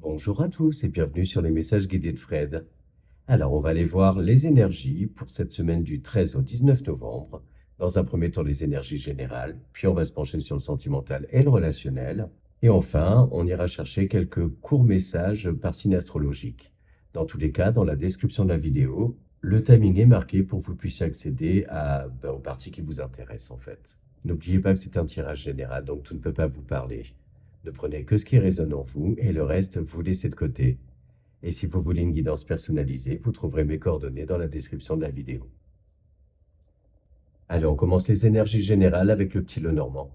Bonjour à tous et bienvenue sur les messages guidés de Fred. Alors, on va aller voir les énergies pour cette semaine du 13 au 19 novembre. Dans un premier temps, les énergies générales, puis on va se pencher sur le sentimental et le relationnel. Et enfin, on ira chercher quelques courts messages par signe astrologique. Dans tous les cas, dans la description de la vidéo, le timing est marqué pour que vous puissiez accéder aux parties qui vous intéressent en fait. N'oubliez pas que c'est un tirage général, donc tout ne peut pas vous parler. Ne prenez que ce qui résonne en vous et le reste, vous laissez de côté. Et si vous voulez une guidance personnalisée, vous trouverez mes coordonnées dans la description de la vidéo. Allez, on commence les énergies générales avec le petit Lenormand.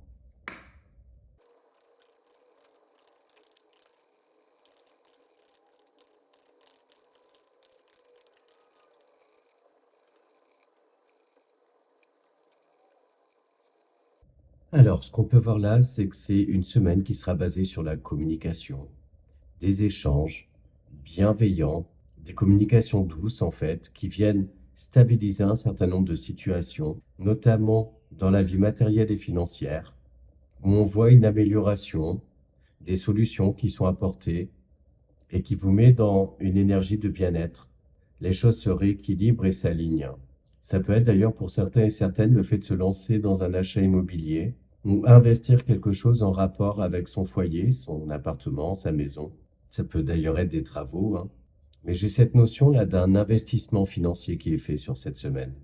Alors, ce qu'on peut voir là, c'est que c'est une semaine qui sera basée sur la communication, des échanges bienveillants, des communications douces en fait, qui viennent stabiliser un certain nombre de situations, notamment dans la vie matérielle et financière, où on voit une amélioration, des solutions qui sont apportées et qui vous met dans une énergie de bien-être. Les choses se rééquilibrent et s'alignent. Ça peut être d'ailleurs pour certains et certaines le fait de se lancer dans un achat immobilier ou investir quelque chose en rapport avec son foyer, son appartement, sa maison. Ça peut d'ailleurs être des travaux, hein. Mais j'ai cette notion-là d'un investissement financier qui est fait sur cette semaine.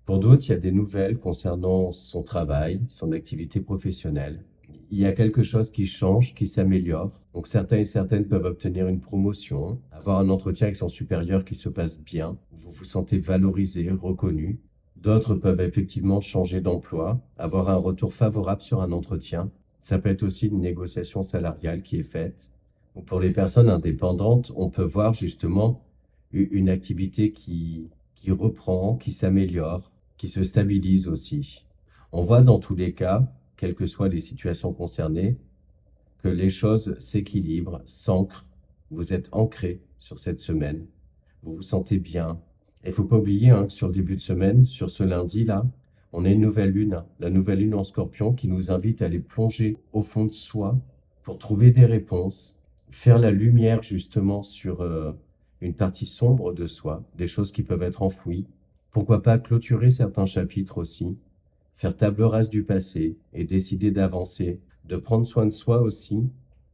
Pour d'autres, il y a des nouvelles concernant son travail, son activité professionnelle. Il y a quelque chose qui change, qui s'améliore. Donc certains et certaines peuvent obtenir une promotion, avoir un entretien avec son supérieur qui se passe bien, vous vous sentez valorisé, reconnu. D'autres peuvent effectivement changer d'emploi, avoir un retour favorable sur un entretien. Ça peut être aussi une négociation salariale qui est faite. Ou pour les personnes indépendantes, on peut voir justement une activité qui reprend, qui s'améliore, qui se stabilise aussi. On voit dans tous les cas, quelles que soient les situations concernées, que les choses s'équilibrent, s'ancrent. Vous êtes ancré sur cette semaine. Vous vous sentez bien. Et il faut pas oublier hein, que sur le début de semaine, sur ce lundi-là, on a une nouvelle lune, hein, la nouvelle lune en Scorpion, qui nous invite à aller plonger au fond de soi pour trouver des réponses, faire la lumière justement sur une partie sombre de soi, des choses qui peuvent être enfouies. Pourquoi pas clôturer certains chapitres aussi, faire table rase du passé et décider d'avancer, de prendre soin de soi aussi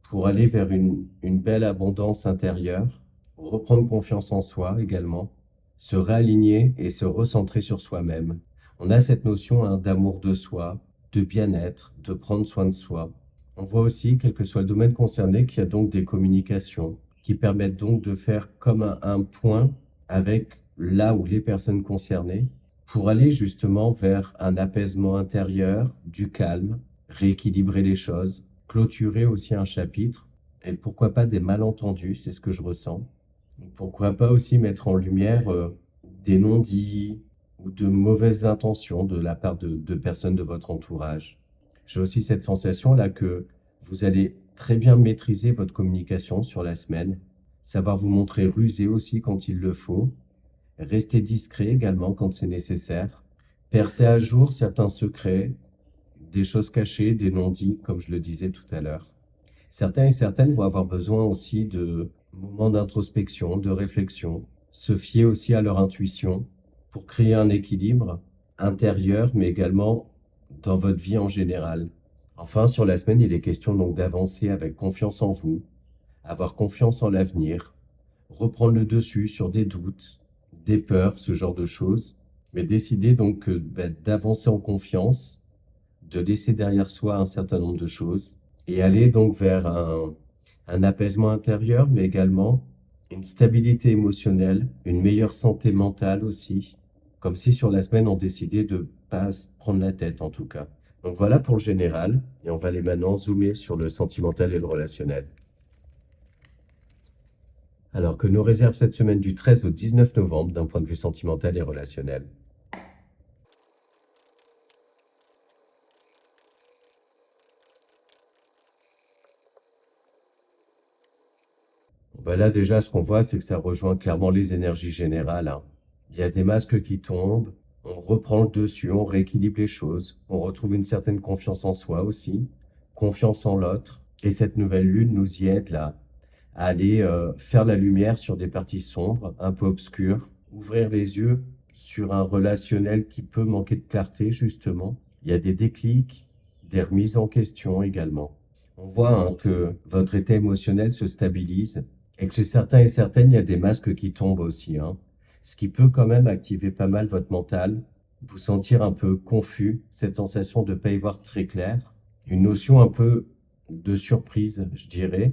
pour aller vers une belle abondance intérieure, reprendre confiance en soi également, se réaligner et se recentrer sur soi-même. On a cette notion hein, d'amour de soi, de bien-être, de prendre soin de soi. On voit aussi, quel que soit le domaine concerné, qu'il y a donc des communications qui permettent donc de faire comme un point avec là où les personnes concernées pour aller justement vers un apaisement intérieur, du calme, rééquilibrer les choses, clôturer aussi un chapitre, et pourquoi pas des malentendus, c'est ce que je ressens. Pourquoi pas aussi mettre en lumière des non-dits ou de mauvaises intentions de la part de personnes de votre entourage. J'ai aussi cette sensation-là que vous allez très bien maîtriser votre communication sur la semaine, savoir vous montrer rusé aussi quand il le faut, rester discret également quand c'est nécessaire, percer à jour certains secrets, des choses cachées, des non-dits, comme je le disais tout à l'heure. Certains et certaines vont avoir besoin aussi de moments d'introspection, de réflexion, se fier aussi à leur intuition pour créer un équilibre intérieur, mais également dans votre vie en général. Enfin, sur la semaine, il est question donc d'avancer avec confiance en vous, avoir confiance en l'avenir, reprendre le dessus sur des doutes, des peurs, ce genre de choses, mais décider donc d'avancer en confiance, de laisser derrière soi un certain nombre de choses et aller donc vers un apaisement intérieur, mais également une stabilité émotionnelle, une meilleure santé mentale aussi, comme si sur la semaine on décidait de pas se prendre la tête en tout cas. Donc voilà pour le général, et on va aller maintenant zoomer sur le sentimental et le relationnel. Alors que nous réserve cette semaine du 13 au 19 novembre d'un point de vue sentimental et relationnel. Ben là, déjà, ce qu'on voit, c'est que ça rejoint clairement les énergies générales, hein. Il y a des masques qui tombent, on reprend le dessus, on rééquilibre les choses, on retrouve une certaine confiance en soi aussi, confiance en l'autre. Et cette nouvelle lune nous y aide là, à aller faire la lumière sur des parties sombres, un peu obscures, ouvrir les yeux sur un relationnel qui peut manquer de clarté, justement. Il y a des déclics, des remises en question également. On voit que votre état émotionnel se stabilise et que chez certains et certaines, il y a des masques qui tombent aussi, hein. Ce qui peut quand même activer pas mal votre mental, vous sentir un peu confus, cette sensation de ne pas y voir très clair, une notion un peu de surprise, je dirais,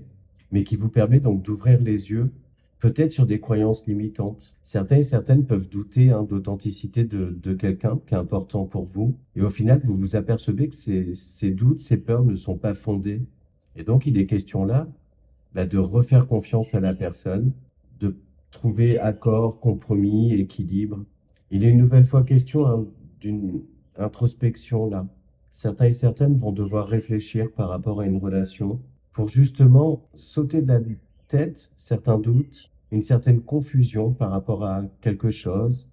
mais qui vous permet donc d'ouvrir les yeux, peut-être sur des croyances limitantes. Certains et certaines peuvent douter d'authenticité de quelqu'un qui est important pour vous, et au final, vous vous apercevez que ces doutes, ces peurs ne sont pas fondés. Et donc, il est question là de refaire confiance à la personne, de trouver accord, compromis, équilibre. Il est une nouvelle fois question d'une introspection là. Certains et certaines vont devoir réfléchir par rapport à une relation pour justement sauter de la tête certains doutes, une certaine confusion par rapport à quelque chose,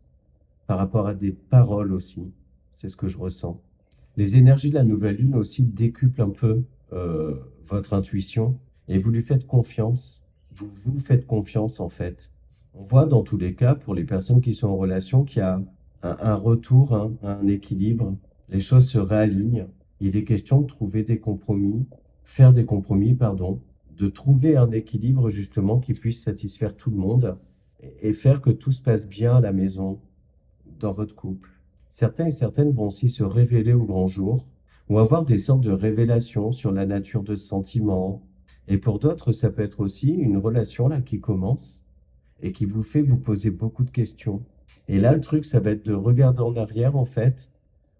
par rapport à des paroles aussi. C'est ce que je ressens. Les énergies de la nouvelle lune aussi décuplent un peu votre intuition et vous lui faites confiance. Vous faites confiance en fait. On voit dans tous les cas, pour les personnes qui sont en relation, qu'il y a un retour, un équilibre. Les choses se réalignent. Il est question de trouver des compromis, faire des compromis, pardon, de trouver un équilibre justement qui puisse satisfaire tout le monde et faire que tout se passe bien à la maison, dans votre couple. Certains et certaines vont aussi se révéler au grand jour ou avoir des sortes de révélations sur la nature de ce sentiment. Et pour d'autres, ça peut être aussi une relation là qui commence et qui vous fait vous poser beaucoup de questions. Et là, le truc, ça va être de regarder en arrière, en fait,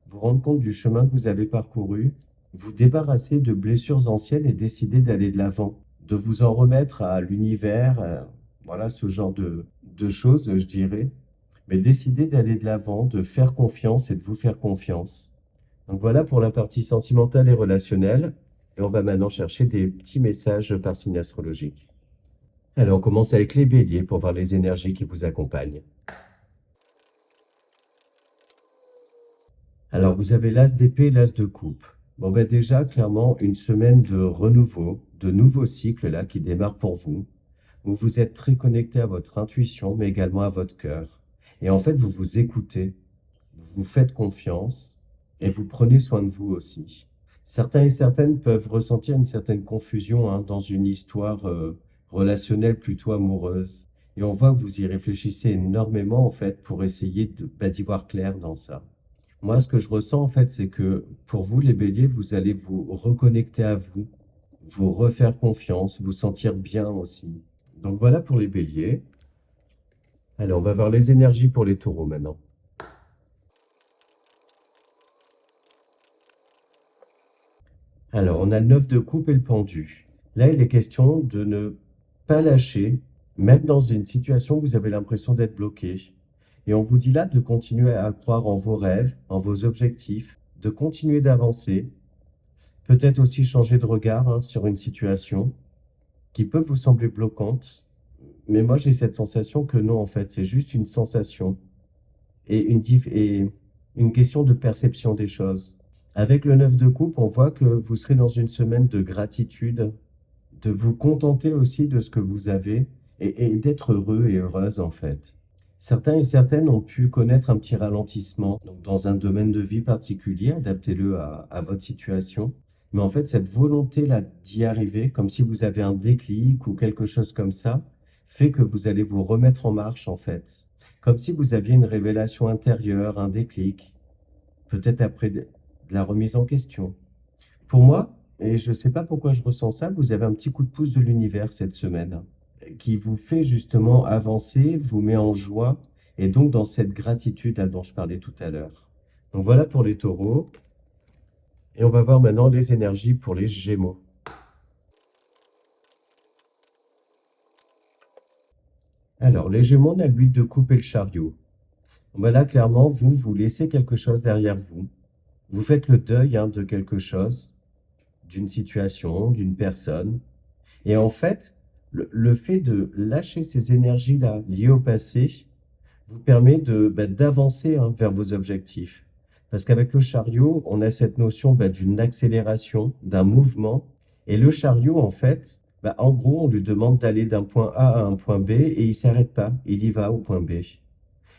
vous rendre compte du chemin que vous avez parcouru, vous débarrasser de blessures anciennes et décider d'aller de l'avant, de vous en remettre à l'univers, voilà, ce genre de choses, je dirais, mais décidez d'aller de l'avant, de faire confiance et de vous faire confiance. Donc voilà pour la partie sentimentale et relationnelle. Et on va maintenant chercher des petits messages par signe astrologique. Alors on commence avec les béliers pour voir les énergies qui vous accompagnent. Alors vous avez l'as d'épée et l'as de coupe. Bon ben déjà, clairement, une semaine de renouveau, de nouveaux cycles là qui démarrent pour vous, où vous êtes très connecté à votre intuition, mais également à votre cœur. Et en fait, vous vous écoutez, vous vous faites confiance et vous prenez soin de vous aussi. Certains et certaines peuvent ressentir une certaine confusion dans une histoire relationnelle plutôt amoureuse. Et on voit que vous y réfléchissez énormément en fait pour essayer d'y voir clair dans ça. Moi, ce que je ressens en fait, c'est que pour vous, les béliers, vous allez vous reconnecter à vous, vous refaire confiance, vous sentir bien aussi. Donc voilà pour les béliers. Alors, on va voir les énergies pour les taureaux maintenant. Alors, on a le 9 de coupe et le pendu. Là, il est question de ne pas lâcher, même dans une situation où vous avez l'impression d'être bloqué. Et on vous dit là de continuer à croire en vos rêves, en vos objectifs, de continuer d'avancer, peut-être aussi changer de regard sur une situation qui peut vous sembler bloquante. Mais moi, j'ai cette sensation que non, en fait, c'est juste une sensation et une question de perception des choses. Avec le 9 de coupe, on voit que vous serez dans une semaine de gratitude, de vous contenter aussi de ce que vous avez et d'être heureux et heureuse en fait. Certains et certaines ont pu connaître un petit ralentissement donc dans un domaine de vie particulier, adaptez-le à votre situation. Mais en fait, cette volonté-là d'y arriver, comme si vous avez un déclic ou quelque chose comme ça, fait que vous allez vous remettre en marche en fait. Comme si vous aviez une révélation intérieure, un déclic, peut-être après de la remise en question. Pour moi, et je ne sais pas pourquoi je ressens ça, vous avez un petit coup de pouce de l'univers cette semaine, qui vous fait justement avancer, vous met en joie, et donc dans cette gratitude dont je parlais tout à l'heure. Donc voilà pour les taureaux. Et on va voir maintenant les énergies pour les gémeaux. Alors, les gémeaux, on a le 8 de coupe et le chariot. Voilà, clairement, vous laissez quelque chose derrière vous. Vous faites le deuil de quelque chose, d'une situation, d'une personne. Et en fait, le fait de lâcher ces énergies-là liées au passé vous permet d'avancer vers vos objectifs. Parce qu'avec le chariot, on a cette notion d'une accélération, d'un mouvement. Et le chariot, en fait, Bah, en gros, on lui demande d'aller d'un point A à un point B et il s'arrête pas, il y va au point B.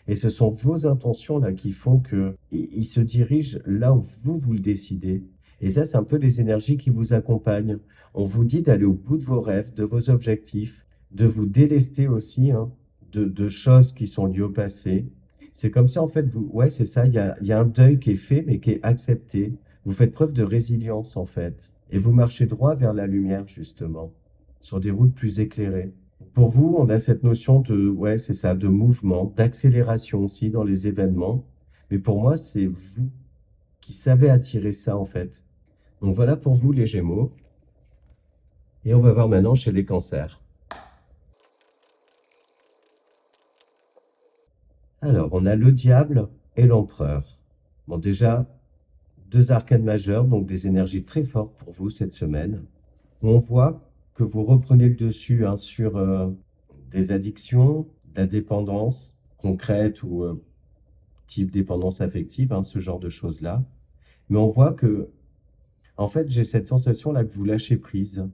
Et ce sont vos intentions là qui font que il se dirige là où vous le décidez. Et ça, c'est un peu les énergies qui vous accompagnent. On vous dit d'aller au bout de vos rêves, de vos objectifs, de vous délester aussi hein, de choses qui sont liées au passé. C'est comme ça, en fait, ouais, c'est ça, il y a un deuil qui est fait, mais qui est accepté. Vous faites preuve de résilience, en fait. Et vous marchez droit vers la lumière, justement, sur des routes plus éclairées. Pour vous, on a cette notion de, ouais, c'est ça, de mouvement, d'accélération aussi dans les événements. Mais pour moi, c'est vous qui savez attirer ça, en fait. Donc voilà pour vous, les Gémeaux. Et on va voir maintenant chez les Cancers. Alors, on a le diable et l'empereur. Bon, déjà, deux arcanes majeures, donc des énergies très fortes pour vous cette semaine. On voit que vous reprenez le dessus hein, sur des addictions, de la dépendance concrète ou type dépendance affective, hein, ce genre de choses-là. Mais on voit que, en fait, j'ai cette sensation-là que vous lâchez prise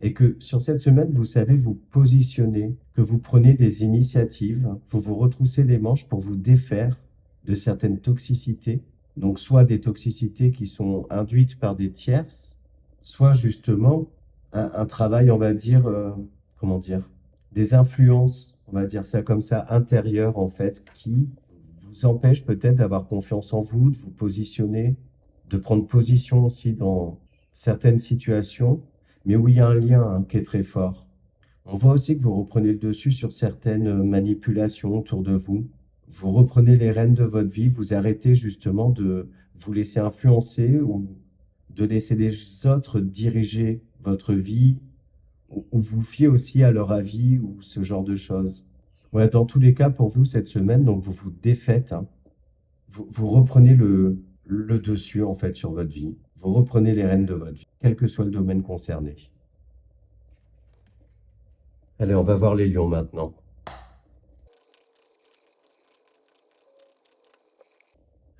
et que sur cette semaine, vous savez vous positionner, que vous prenez des initiatives, vous vous retroussez les manches pour vous défaire de certaines toxicités. Donc, soit des toxicités qui sont induites par des tierces, soit justement un travail, on va dire, comment dire, des influences, on va dire ça comme ça, intérieures, en fait, qui vous empêchent peut-être d'avoir confiance en vous, de vous positionner, de prendre position aussi dans certaines situations, mais où il y a un lien hein, qui est très fort. On voit aussi que vous reprenez le dessus sur certaines manipulations autour de vous. Vous reprenez les rênes de votre vie, vous arrêtez justement de vous laisser influencer ou de laisser les autres diriger votre vie ou vous fiez aussi à leur avis ou ce genre de choses. Ouais, dans tous les cas, pour vous, cette semaine, donc vous vous défaites, hein. Vous reprenez le dessus, en fait, sur votre vie. Vous reprenez les rênes de votre vie, quel que soit le domaine concerné. Allez, on va voir les lions maintenant.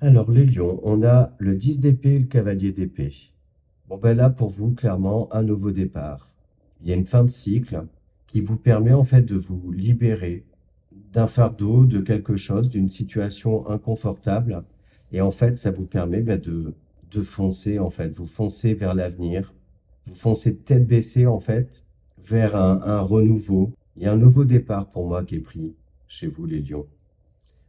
Alors, les lions, on a le 10 d'épée et le cavalier d'épée. Bon, ben là, pour vous, clairement, un nouveau départ. Il y a une fin de cycle qui vous permet, en fait, de vous libérer d'un fardeau, de quelque chose, d'une situation inconfortable. Et en fait, ça vous permet ben, de foncer, en fait. Vous foncez vers l'avenir. Vous foncez tête baissée, en fait, vers un renouveau. Il y a un nouveau départ pour moi qui est pris chez vous, les lions.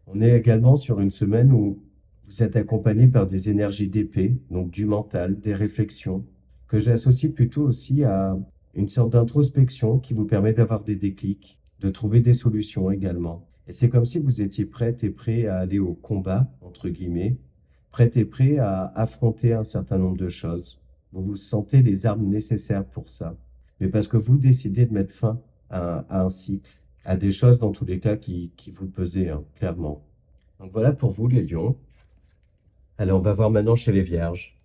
On est également sur une semaine où vous êtes accompagné par des énergies d'épée, donc du mental, des réflexions, que j'associe plutôt aussi à une sorte d'introspection qui vous permet d'avoir des déclics, de trouver des solutions également. Et c'est comme si vous étiez prête et prêt à aller au combat, entre guillemets, prête et prêt à affronter un certain nombre de choses. Vous vous sentez les armes nécessaires pour ça. Mais parce que vous décidez de mettre fin à un cycle, à des choses dans tous les cas qui vous pesaient, hein, clairement. Donc voilà pour vous les lions. Allez, on va voir maintenant chez les vierges.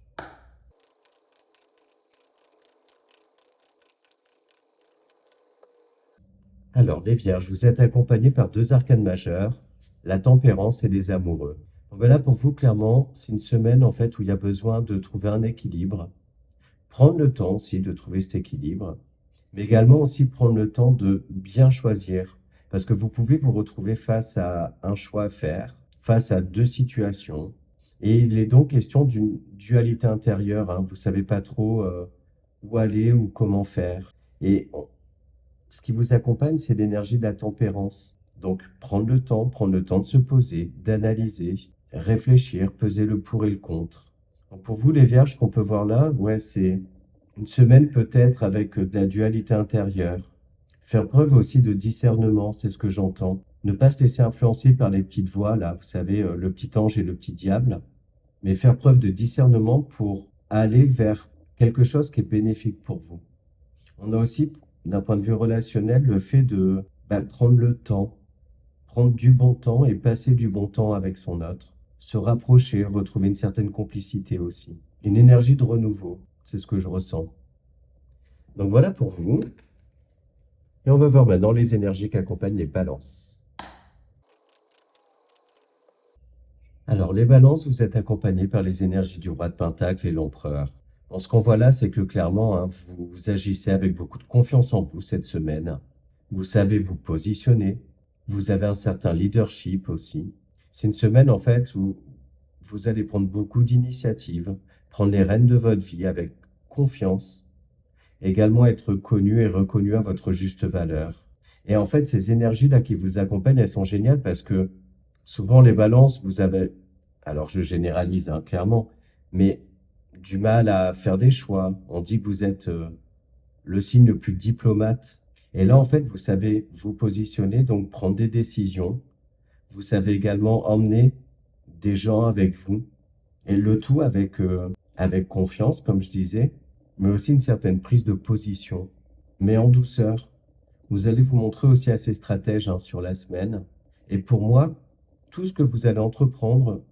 Alors, les vierges, vous êtes accompagnés par deux arcanes majeures, la tempérance et les amoureux. Donc voilà pour vous, clairement, c'est une semaine en fait où il y a besoin de trouver un équilibre, prendre le temps aussi de trouver cet équilibre, mais également aussi prendre le temps de bien choisir, parce que vous pouvez vous retrouver face à un choix à faire, face à deux situations, et il est donc question d'une dualité intérieure, hein. Vous savez pas trop où aller ou comment faire. Et ce qui vous accompagne, c'est l'énergie de la tempérance. Donc prendre le temps de se poser, d'analyser, réfléchir, peser le pour et le contre. Donc pour vous, les vierges qu'on peut voir là, ouais, c'est une semaine peut-être avec de la dualité intérieure. Faire preuve aussi de discernement, c'est ce que j'entends. Ne pas se laisser influencer par les petites voix, là, vous savez, le petit ange et le petit diable, mais faire preuve de discernement pour aller vers quelque chose qui est bénéfique pour vous. On a aussi, d'un point de vue relationnel, le fait de prendre le temps, prendre du bon temps et passer du bon temps avec son autre, se rapprocher, retrouver une certaine complicité aussi, une énergie de renouveau, c'est ce que je ressens. Donc voilà pour vous. Et on va voir maintenant les énergies qui accompagnent les balances. Alors les balances, vous êtes accompagnés par les énergies du roi de Pentacle et l'empereur. Bon, ce qu'on voit là, c'est que clairement, hein, vous agissez avec beaucoup de confiance en vous cette semaine. Vous savez vous positionner. Vous avez un certain leadership aussi. C'est une semaine, en fait, où vous allez prendre beaucoup d'initiatives, prendre les rênes de votre vie avec confiance, également être connu et reconnu à votre juste valeur. Et en fait, ces énergies-là qui vous accompagnent, elles sont géniales parce que souvent les balances, vous avez, alors je généralise hein, clairement, mais du mal à faire des choix. On dit que vous êtes le signe le plus diplomate. Et là, en fait, vous savez vous positionner, donc prendre des décisions. Vous savez également emmener des gens avec vous. Et le tout avec confiance, comme je disais, mais aussi une certaine prise de position, mais en douceur. Vous allez vous montrer aussi assez stratège hein, sur la semaine. Et pour moi, tout ce que vous allez entreprendre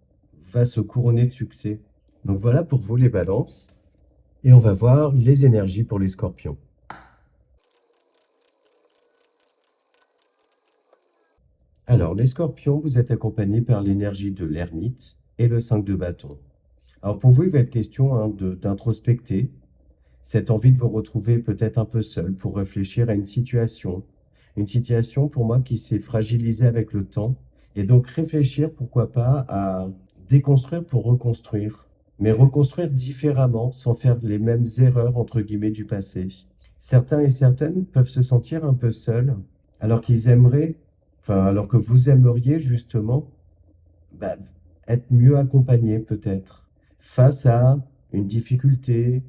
va se couronner de succès. Donc voilà pour vous les balances. Et on va voir les énergies pour les scorpions. Alors, les scorpions, vous êtes accompagnés par l'énergie de l'ermite et le 5 de bâton. Alors pour vous, il va être question hein, d'introspecter cette envie de vous retrouver peut-être un peu seul pour réfléchir à une situation pour moi qui s'est fragilisée avec le temps, et donc réfléchir pourquoi pas à déconstruire pour reconstruire, mais reconstruire différemment sans faire les mêmes erreurs entre guillemets du passé. Certains et certaines peuvent se sentir un peu seuls, alors qu'ils aimeraient, enfin alors que vous aimeriez justement bah, être mieux accompagnés peut-être face à une difficulté,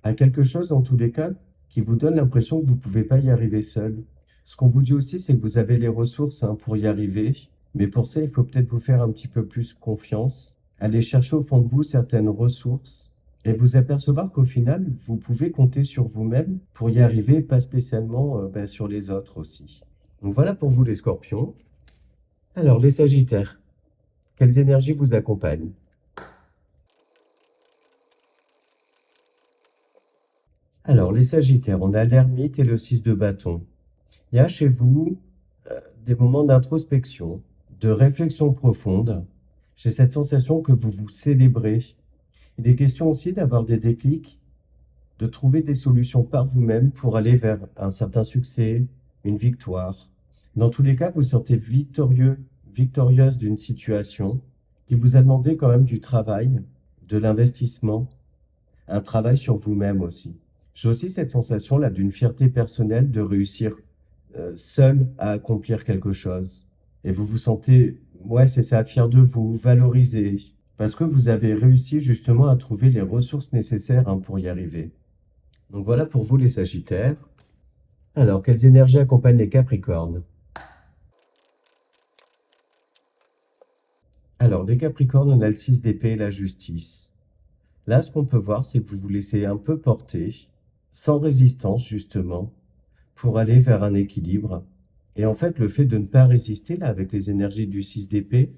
à quelque chose dans tous les cas qui vous donne l'impression que vous ne pouvez pas y arriver seul. Ce qu'on vous dit aussi, c'est que vous avez les ressources hein, pour y arriver, mais pour ça, il faut peut-être vous faire un petit peu plus confiance, aller chercher au fond de vous certaines ressources et vous apercevoir qu'au final, vous pouvez compter sur vous-même pour y arriver, pas spécialement sur les autres aussi. Donc voilà pour vous les scorpions. Alors les sagittaires, quelles énergies vous accompagnent? Alors les sagittaires, on a l'ermite et le 6 de bâton. Il y a chez vous des moments d'introspection, de réflexion profonde. J'ai cette sensation que vous vous célébrez. Il est question aussi d'avoir des déclics, de trouver des solutions par vous-même pour aller vers un certain succès, une victoire. Dans tous les cas, vous sortez victorieux, victorieuse d'une situation qui vous a demandé quand même du travail, de l'investissement, un travail sur vous-même aussi. J'ai aussi cette sensation-là d'une fierté personnelle de réussir seul à accomplir quelque chose. Et vous vous sentez, ouais, c'est ça, fier de vous, valorisé, parce que vous avez réussi justement à trouver les ressources nécessaires hein, pour y arriver. Donc voilà pour vous les Sagittaires. Alors, quelles énergies accompagnent les Capricornes? Alors, les Capricornes, on a le 6 d'épée et la justice. Là, ce qu'on peut voir, c'est que vous vous laissez un peu porter, sans résistance justement, pour aller vers un équilibre. Et en fait, le fait de ne pas résister, là, avec les énergies du 6 d'épée,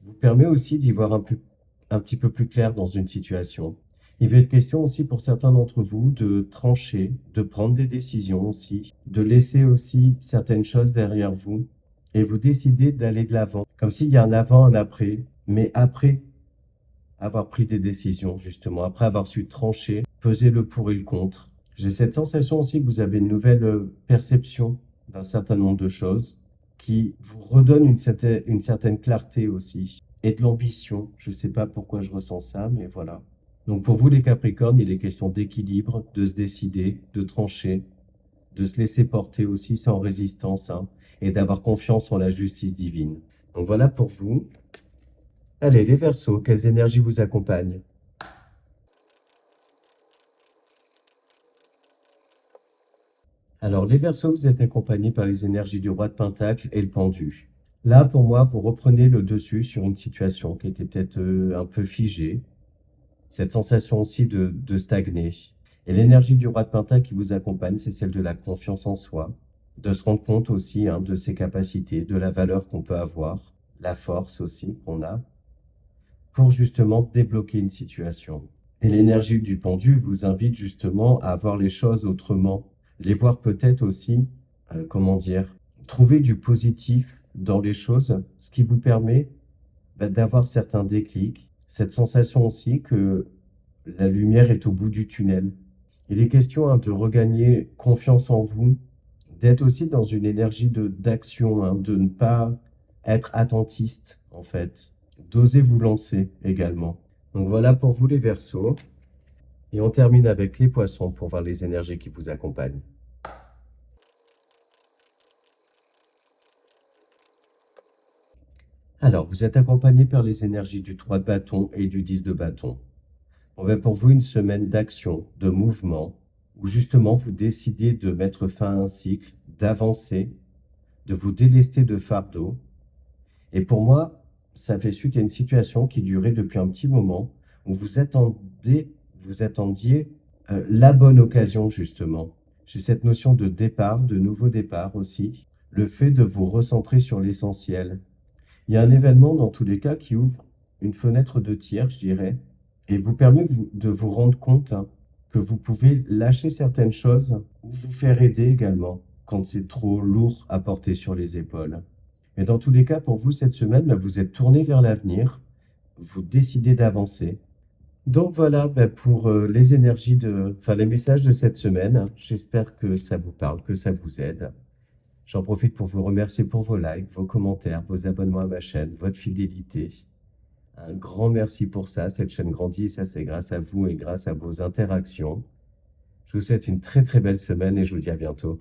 vous permet aussi d'y voir un petit peu plus clair dans une situation. Il va être question aussi pour certains d'entre vous de trancher, de prendre des décisions aussi, de laisser aussi certaines choses derrière vous et vous décider d'aller de l'avant. Comme s'il y a un avant, un après, mais après avoir pris des décisions, justement, après avoir su trancher, peser le pour et le contre. J'ai cette sensation aussi que vous avez une nouvelle perception d'un certain nombre de choses qui vous redonne une certaine clarté aussi et de l'ambition. Je ne sais pas pourquoi je ressens ça, mais voilà. Donc pour vous les Capricornes, il est question d'équilibre, de se décider, de trancher, de se laisser porter aussi sans résistance, hein, et d'avoir confiance en la justice divine. Donc voilà pour vous. Allez, les Verseaux, quelles énergies vous accompagnent? Alors, les Verseaux, vous êtes accompagnés par les énergies du roi de Pentacle et le pendu. Là, pour moi, vous reprenez le dessus sur une situation qui était peut-être un peu figée. Cette sensation aussi de stagner. Et l'énergie du roi de Pentacle qui vous accompagne, c'est celle de la confiance en soi, de se rendre compte aussi hein, de ses capacités, de la valeur qu'on peut avoir, la force aussi qu'on a, pour justement débloquer une situation. Et l'énergie du pendu vous invite justement à voir les choses autrement, les voir peut-être aussi, comment dire, trouver du positif dans les choses, ce qui vous permet d'avoir certains déclics, cette sensation aussi que La lumière est au bout du tunnel. Il est question de regagner confiance en vous, d'être aussi dans une énergie d'action, de ne pas être attentiste, en fait. D'oser vous lancer également. Donc voilà pour vous les Verseaux. Et on termine avec les Poissons pour voir les énergies qui vous accompagnent. Alors, vous êtes accompagné par les énergies du 3 de bâton et du 10 de bâton. On va pour vous une semaine d'action, de mouvement, où justement vous décidez de mettre fin à un cycle, d'avancer, de vous délester de fardeau. Et pour moi, ça fait suite à une situation qui durait depuis un petit moment, où vous attendiez la bonne occasion justement. J'ai cette notion de départ, de nouveau départ aussi, le fait de vous recentrer sur l'essentiel. Il y a un événement dans tous les cas qui ouvre une fenêtre de tir, je dirais, et vous permet de vous rendre compte que vous pouvez lâcher certaines choses ou vous faire aider également quand c'est trop lourd à porter sur les épaules. Mais dans tous les cas, pour vous, cette semaine, vous êtes tourné vers l'avenir, vous décidez d'avancer. Donc voilà pour les énergies enfin les messages de cette semaine. J'espère que ça vous parle, que ça vous aide. J'en profite pour vous remercier pour vos likes, vos commentaires, vos abonnements à ma chaîne, votre fidélité. Un grand merci pour ça. Cette chaîne grandit et ça, c'est grâce à vous et grâce à vos interactions. Je vous souhaite une très très belle semaine et je vous dis à bientôt.